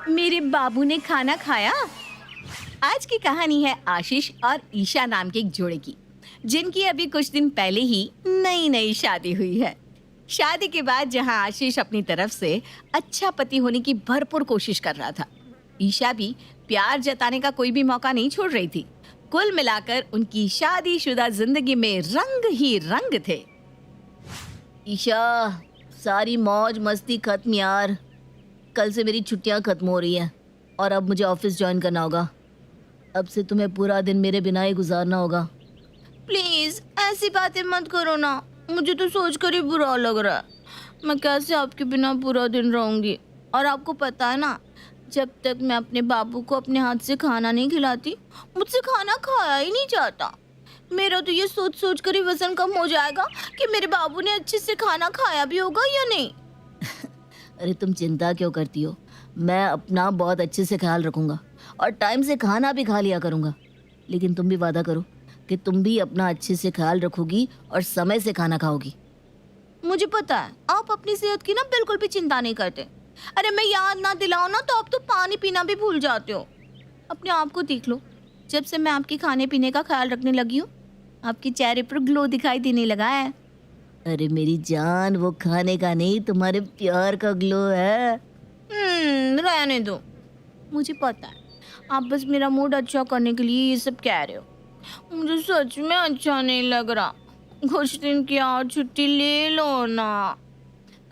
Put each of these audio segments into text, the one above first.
मेरे बाबू ने खाना खाया। आज की कहानी है आशीष और ईशा नाम के एक जोड़े की, जिनकी अभी कुछ दिन पहले ही नई नई शादी हुई है। शादी के बाद जहां आशीष अपनी तरफ से अच्छा पति होने की भरपूर कोशिश कर रहा था, ईशा भी प्यार जताने का कोई भी मौका नहीं छोड़ रही थी। कुल मिलाकर उनकी शादीशुदा जिंदगी में रंग ही रंग थे। ईशा, सारी मौज मस्ती खत्म यार। कल से मेरी छुट्टियां खत्म हो रही हैं और अब मुझे ऑफिस ज्वाइन करना होगा। अब से तुम्हें पूरा दिन मेरे बिना ही गुजारना होगा। प्लीज ऐसी बातें मत करो ना, मुझे तो सोचकर ही बुरा लग रहा है। मैं कैसे आपके बिना पूरा दिन रहूंगी। और आपको पता है ना, जब तक मैं अपने बाबू को अपने हाथ से खाना नहीं खिलाती, मुझसे खाना खाया ही नहीं जाता। मेरा तो ये सोच सोच कर ही वजन कम हो जाएगा कि मेरे बाबू ने अच्छे से खाना खाया भी होगा या नहीं। अरे तुम चिंता क्यों करती हो, मैं अपना बहुत अच्छे से ख्याल रखूंगा और टाइम से खाना भी खा लिया करूंगा। लेकिन तुम भी वादा करो कि तुम भी अपना अच्छे से ख्याल रखोगी और समय से खाना खाओगी। मुझे पता है आप अपनी सेहत की ना बिल्कुल भी चिंता नहीं करते। अरे मैं याद ना दिलाऊं ना तो आप तो पानी पीना भी भूल जाते हो। अपने आप को देख लो, जब से मैं आपके खाने पीने का ख्याल रखने लगी हूँ, आपके चेहरे पर ग्लो दिखाई देने लगा है। अरे मेरी जान, वो खाने का नहीं, तुम्हारे प्यार का ग्लो है। रहने दो, मुझे पता है आप बस मेरा मूड अच्छा करने के लिए ये सब कह रहे हो। मुझे सच में अच्छा नहीं लग रहा। कुछ दिन की और छुट्टी ले लो ना।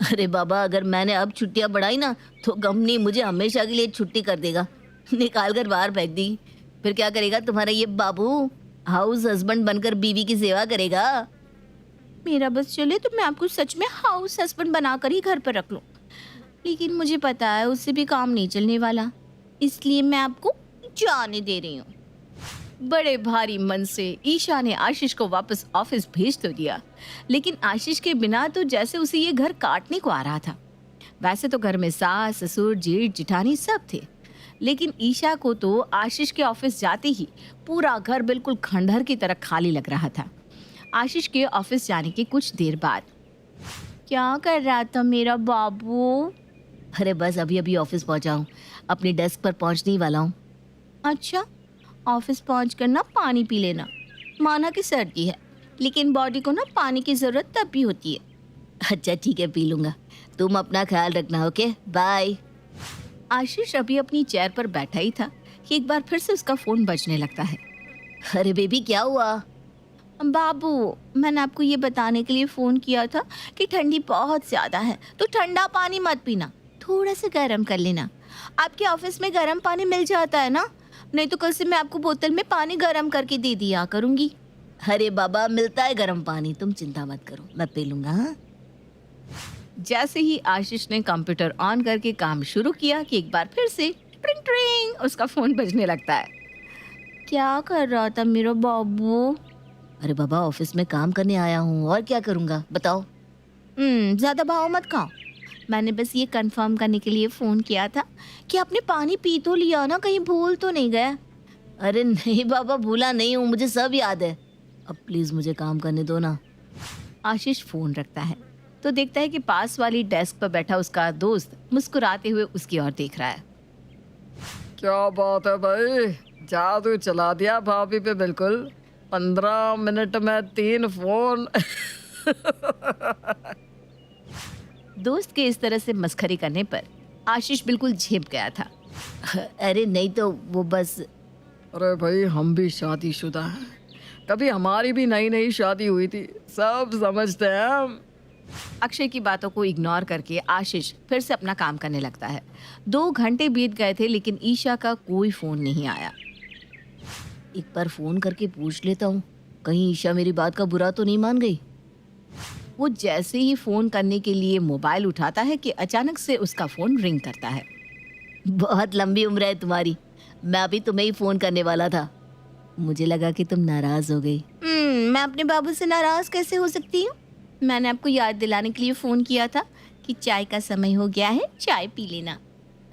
अरे बाबा, अगर मैंने अब छुट्टियां बढ़ाई ना तो कंपनी मुझे हमेशा के लिए छुट्टी कर देगा, निकाल कर बाहर फेंक दी। फिर क्या करेगा तुम्हारा ये बाबू? हाउस हस्बैंड बनकर बीवी की सेवा करेगा। मेरा बस चले तो मैं आपको सच में हाउस हस्बैंड बनाकर ही घर पर रख लूं। लेकिन मुझे पता है उससे भी काम नहीं चलने वाला, इसलिए मैं आपको जाने दे रही हूँ। बड़े भारी मन से ईशा ने आशीष को वापस ऑफिस भेज तो दिया, लेकिन आशीष के बिना तो जैसे उसे ये घर काटने को आ रहा था। वैसे तो घर में सास ससुर जेठ जिठानी सब थे, लेकिन ईशा को तो आशीष के ऑफिस जाते ही पूरा घर बिल्कुल खंडहर की तरह खाली लग रहा था। आशीष के ऑफिस जाने के कुछ देर बाद, क्या कर रहा था मेरा बाबू? अरे बस अभी अभी ऑफिस पहुंचा हूँ, अपनी डेस्क पर पहुंचने ही वाला हूँ। अच्छा, ऑफिस पहुंचकर ना पानी पी लेना। माना कि सर्दी है, लेकिन बॉडी को ना पानी की जरूरत तब भी होती है। अच्छा ठीक है, पी लूंगा। तुम अपना ख्याल रखना, ओके, बाय। आशीष अभी अपनी चेयर पर बैठा ही था कि एक बार फिर से उसका फोन बजने लगता है। अरे बेबी, क्या हुआ? बाबू, मैंने आपको ये बताने के लिए फ़ोन किया था कि ठंडी बहुत ज़्यादा है, तो ठंडा पानी मत पीना, थोड़ा सा गर्म कर लेना। आपके ऑफिस में गर्म पानी मिल जाता है ना? नहीं तो कल से मैं आपको बोतल में पानी गर्म करके दे दिया करूँगी। अरे बाबा, मिलता है गर्म पानी, तुम चिंता मत करो, मैं पी लूँगा। हाँ, जैसे ही आशीष ने कंप्यूटर ऑन करके काम शुरू किया कि एक बार फिर से ट्रिंग ट्रिंग उसका फ़ोन बजने लगता है। क्या कर रहा था मेरा बाबू? अरे बाबा, ऑफिस में काम करने आया हूँ, और क्या करूँगा बताओ। ज़्यादा भाव मत खाओ। मैंने बस ये कंफर्म करने के लिए फ़ोन किया था कि आपने पानी पी तो लिया ना, कहीं भूल तो नहीं गए? अरे नहीं बाबा, भूला नहीं हूँ, मुझे सब याद है। अब प्लीज़ मुझे काम करने दो ना। आशीष फ़ोन रखता है तो देखता है कि पास वाली डेस्क पर बैठा उसका दोस्त मुस्कुराते हुए उसकी ओर देख रहा है। क्या बात है भाई, जादू चला दिया भाभी पे बिल्कुल। 15 मिनट में 3 फोन। दोस्त के इस तरह से मस्खरी करने पर आशीष बिल्कुल झेप गया था। अरे नहीं तो वो बस। अरे भाई, हम भी शादीशुदा हैं, कभी हमारी भी नई नई शादी हुई थी, सब समझते हैं हम। अक्षय की बातों को इग्नोर करके आशीष फिर से अपना काम करने लगता है। 2 घंटे बीत गए थे, लेकिन ईशा का कोई फोन नहीं आया। एक बार फोन करके पूछ लेता हूँ, कहीं ईशा मेरी बात का बुरा तो नहीं मान गई। वो जैसे ही फोन करने के लिए मोबाइल उठाता है कि अचानक से उसका फोन रिंग करता है। बहुत लंबी उम्र है तुम्हारी, मैं अभी तुम्हें ही फोन करने वाला था। मुझे लगा कि तुम नाराज हो गई। मैं अपने बाबू से नाराज कैसे हो सकती हूँ? मैंने आपको याद दिलाने के लिए फ़ोन किया था कि चाय का समय हो गया है, चाय पी लेना।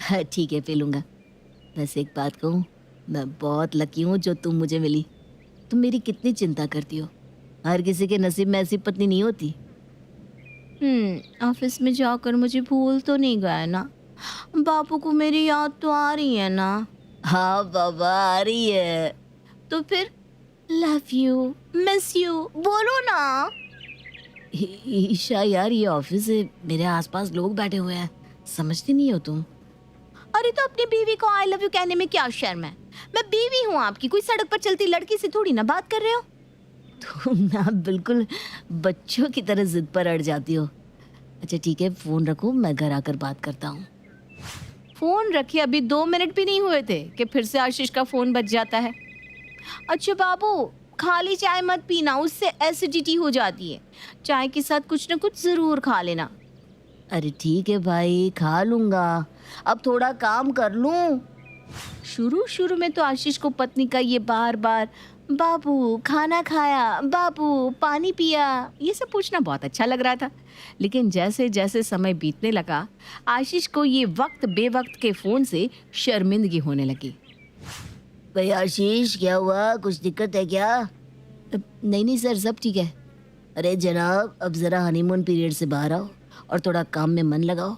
हाँ ठीक है, पी लूँगा। बस एक बात कहूँ, मैं बहुत लकी हूँ जो तुम मुझे मिली। तुम मेरी कितनी चिंता करती हो, हर किसी के नसीब में ऐसी पत्नी नहीं होती। ऑफिस में जाकर मुझे भूल तो नहीं गया ना? बापू को मेरी याद तो आ रही है ना? हाँ बाबा, आ रही है। तो फिर लव यू, मिस यू बोलो ना। ईशा यार, ये ऑफिस है, मेरे आसपास लोग बैठे हुए हैं, समझती नहीं हो तुम? अरे तो अपनी बीवी को आई लव यू कहने में क्या शर्म है? मैं बीवी हूँ आपकी, कोई सड़क पर चलती लड़की से थोड़ी ना बात कर रहे हो। तुम ना बिल्कुल बच्चों की तरह जिद पर अड़ जाती हो। अच्छा ठीक है, फोन रखो, मैं घर आकर बात करता हूँ। फोन रखे अभी 2 मिनट भी नहीं हुए थे कि फिर से आशीष का फोन बज जाता है। अच्छा बाबू, खाली चाय मत पीना, उससे एसिडिटी हो जाती है। चाय के साथ कुछ ना कुछ जरूर खा लेना। अरे ठीक है भाई, खा लूंगा, अब थोड़ा काम कर लूं। शुरू शुरू में तो आशीष को पत्नी का ये बार बार बाबू खाना खाया, बाबू पानी पिया, ये सब पूछना बहुत अच्छा लग रहा था। लेकिन जैसे जैसे समय बीतने लगा, आशीष को ये वक्त बेवक्त के फोन से शर्मिंदगी होने लगी। भाई आशीष, क्या हुआ, कुछ दिक्कत है क्या? नहीं सर, सब ठीक है। अरे जनाब, अब ज़रा हनीमून पीरियड से बाहर आओ और थोड़ा काम में मन लगाओ।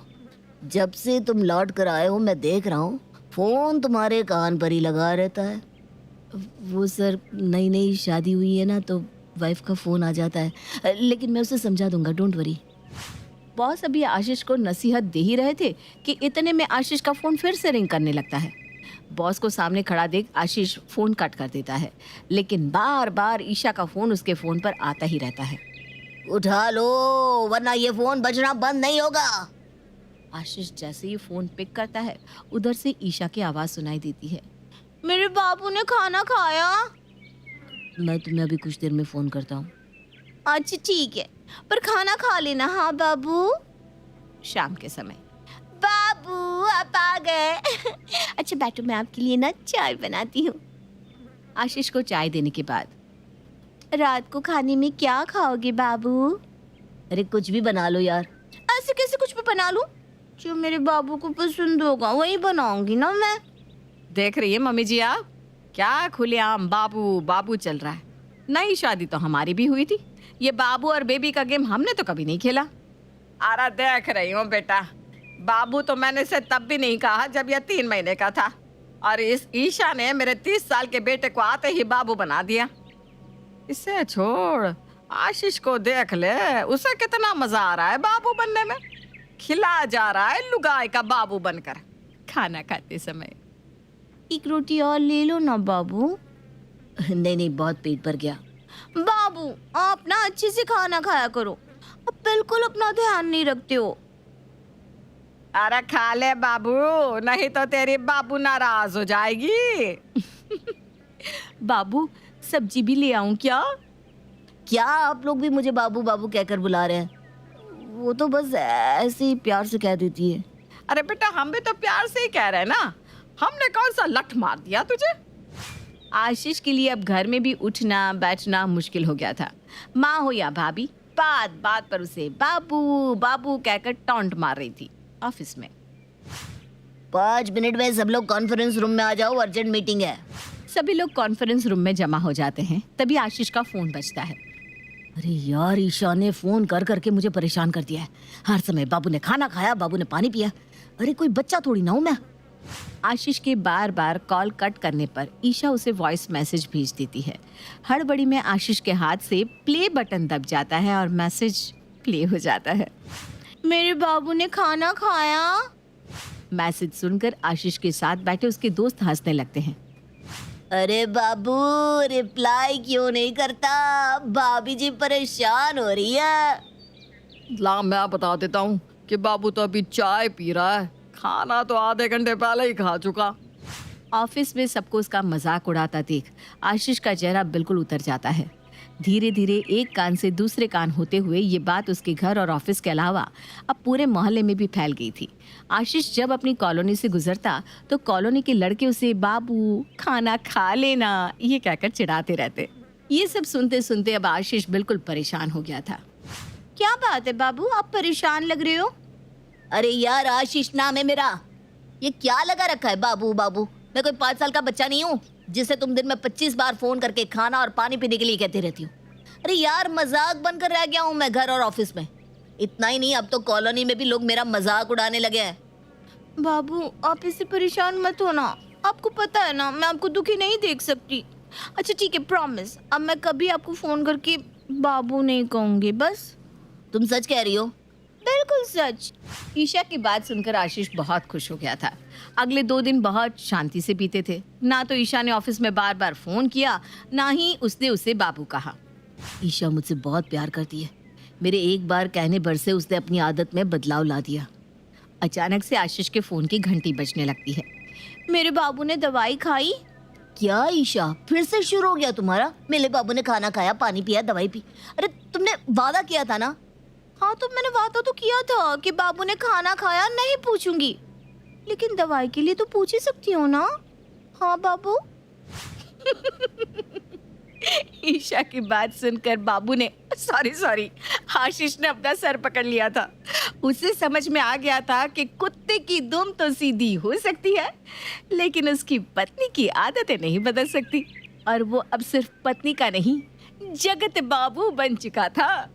जब से तुम लौट कर आए हो मैं देख रहा हूँ फ़ोन तुम्हारे कान पर ही लगा रहता है। वो सर, नई शादी हुई है ना, तो वाइफ का फ़ोन आ जाता है, लेकिन मैं उसे समझा दूंगा, डोंट वरी। बॉस अभी आशीष को नसीहत दे ही रहे थे कि इतने में आशीष का फ़ोन फिर से रिंग करने लगता है। बॉस को सामने खड़ा देख आशीष फ़ोन कट कर देता है, लेकिन बार बार ईशा का फ़ोन उसके फ़ोन पर आता ही रहता है। उठा लो, वरना ये फ़ोन बजना बंद नहीं होगा। आशीष जैसे ही फ़ोन पिक करता है, उधर से ईशा की आवाज़ सुनाई देती है। मेरे बाबू ने खाना खाया? मैं तुम्हें अभी कुछ देर में फ़ोन करता हूँ। अच्छा ठीक है, पर खाना खा लेना। हाँ बाबू। शाम के समय। बाबू आप आ गए। अच्छा बैठो, मैं आपके लिए ना चाय बनाती हूँ। आशीष को चाय देने के बाद, रात को खाने में क्या खाओगे बाबू? अरे कुछ भी बना लो यार। ऐसे कैसे कुछ भी बना लूं? जो मेरे बाबू को पसंद होगा वही बनाऊंगी ना मैं। देख रही है मम्मी जी आप, क्या खुलेआम बाबू बाबू चल रहा है। नई शादी तो हमारी भी हुई थी, ये बाबू और बेबी का गेम हमने तो कभी नहीं खेला। अरे देख रही हूँ बेटा, बाबू तो मैंने इसे तब भी नहीं कहा जब यह 3 महीने का था, और इस ईशा ने मेरे 30 साल के बेटे को आते ही बाबू बना दिया। इसे छोड़, आशीष को देख ले, उसे कितना मजा आ रहा है बाबू बनने में। खिला जा रहा है लुगाई का बाबू बनकर खाना खाते समय। एक रोटी और ले लो ना बाबू। नहीं, बहुत पेट भर गया। बाबू आप ना अच्छे से खाना खाया करो, अब बिल्कुल अपना ध्यान नहीं रखते हो। अरे खा ले बाबू, नहीं तो तेरी बाबू नाराज हो जाएगी। बाबू सब्जी भी ले आऊं क्या? क्या आप लोग भी मुझे बाबू बाबू कहकर बुला रहे हैं? वो तो बस ऐसे ही प्यार से कह देती है। अरे बेटा, हम भी तो प्यार से ही कह रहे हैं ना, हमने कौन सा लठ मार दिया तुझे? आशीष के लिए अब घर में भी उठना बैठना मुश्किल हो गया था। माँ हो या भाभी, बात बात पर उसे बाबू बाबू कहकर टॉन्ट मार रही थी। ऑफिस में 5 मिनट में सब लोग कॉन्फ्रेंस रूम में आ जाओ, अर्जेंट मीटिंग है। सभी लोग कॉन्फ्रेंस रूम में जमा हो जाते हैं, तभी आशीष का फोन बजता है। अरे यार, ईशा ने फोन कर करके मुझे परेशान कर दिया है। हर समय बाबू ने खाना खाया, बाबू ने पानी पिया। अरे कोई बच्चा थोड़ी ना हूं मैं। आशीष के बार बार कॉल कट करने पर ईशा उसे वॉइस मैसेज भेज देती है। हड़बड़ी में आशीष के हाथ से प्ले बटन दब जाता है और मैसेज प्ले हो जाता है। मेरे बाबू ने खाना खाया। मैसेज सुनकर आशीष के साथ बैठे उसके दोस्त हंसने लगते हैं। अरे बाबू रिप्लाई क्यों नहीं करता? भाभी जी परेशान हो रही है। ला मैं बता देता हूँ कि बाबू तो अभी चाय पी रहा है, खाना तो आधे घंटे पहले ही खा चुका। ऑफिस में सबको उसका मजाक उड़ाता देख आशीष का चेहरा बिल्कुल उतर जाता है। धीरे धीरे एक कान से दूसरे कान होते हुए ये बात उसके घर और ऑफिस के अलावा अब पूरे मोहल्ले में भी फैल गई थी। आशीष जब अपनी कॉलोनी से गुजरता तो कॉलोनी के लड़के उसे बाबू खाना खा लेना ये कहकर चिढ़ाते रहते। ये सब सुनते सुनते अब आशीष बिल्कुल परेशान हो गया था। क्या बात है बाबू, आप परेशान लग रहे हो? अरे यार, आशीष नाम है मेरा, ये क्या लगा रखा है बाबू बाबू? मैं कोई 5 साल का बच्चा नहीं हूँ जिसे तुम दिन में 25 बार फोन करके खाना और पानी पीने के लिए कहती रहती हो। अरे यार, मजाक बनकर रह गया हूँ मैं घर और ऑफिस में। इतना ही नहीं, अब तो कॉलोनी में भी लोग मेरा मजाक उड़ाने लगे हैं। बाबू आप इससे परेशान मत होना, आपको पता है ना मैं आपको दुखी नहीं देख सकती। अच्छा ठीक है, प्रॉमिस, अब मैं कभी आपको फोन करके बाबू नहीं कहूंगी बस। तुम सच कह रही हो? बिल्कुल सच। ईशा की बात सुनकर आशीष बहुत खुश हो गया था। अगले 2 दिन बहुत शांति से बीते थे। ना तो ईशा ने ऑफिस में बार बार फोन किया, ना ही उसने उसे बाबू कहा। ईशा मुझसे बहुत प्यार करती है। मेरे एक बार कहने भर से उसने अपनी आदत में बदलाव ला दिया। अचानक से आशीष के फोन की घंटी बजने लगती है। मेरे बाबू ने दवाई खाई? क्या ईशा, फिर से शुरू हो गया तुम्हारा? मेरे बाबू ने खाना खाया, पानी पिया, दवाई पी। अरे तुमने वादा किया था ना। हाँ तो मैंने वादा तो किया था कि बाबू ने खाना खाया नहीं पूछूंगी, लेकिन दवाई के लिए तो पूछ ही सकती हूँ ना। हाँ बाबू। ईशा की बात सुनकर बाबू ने सॉरी आशीष ने अपना सर पकड़ लिया था। उसे समझ में आ गया था कि कुत्ते की दुम तो सीधी हो सकती है, लेकिन उसकी पत्नी की आदतें नहीं बदल सकती। और वो अब सिर्फ पत्नी का नहीं, जगत बाबू बन चुका था।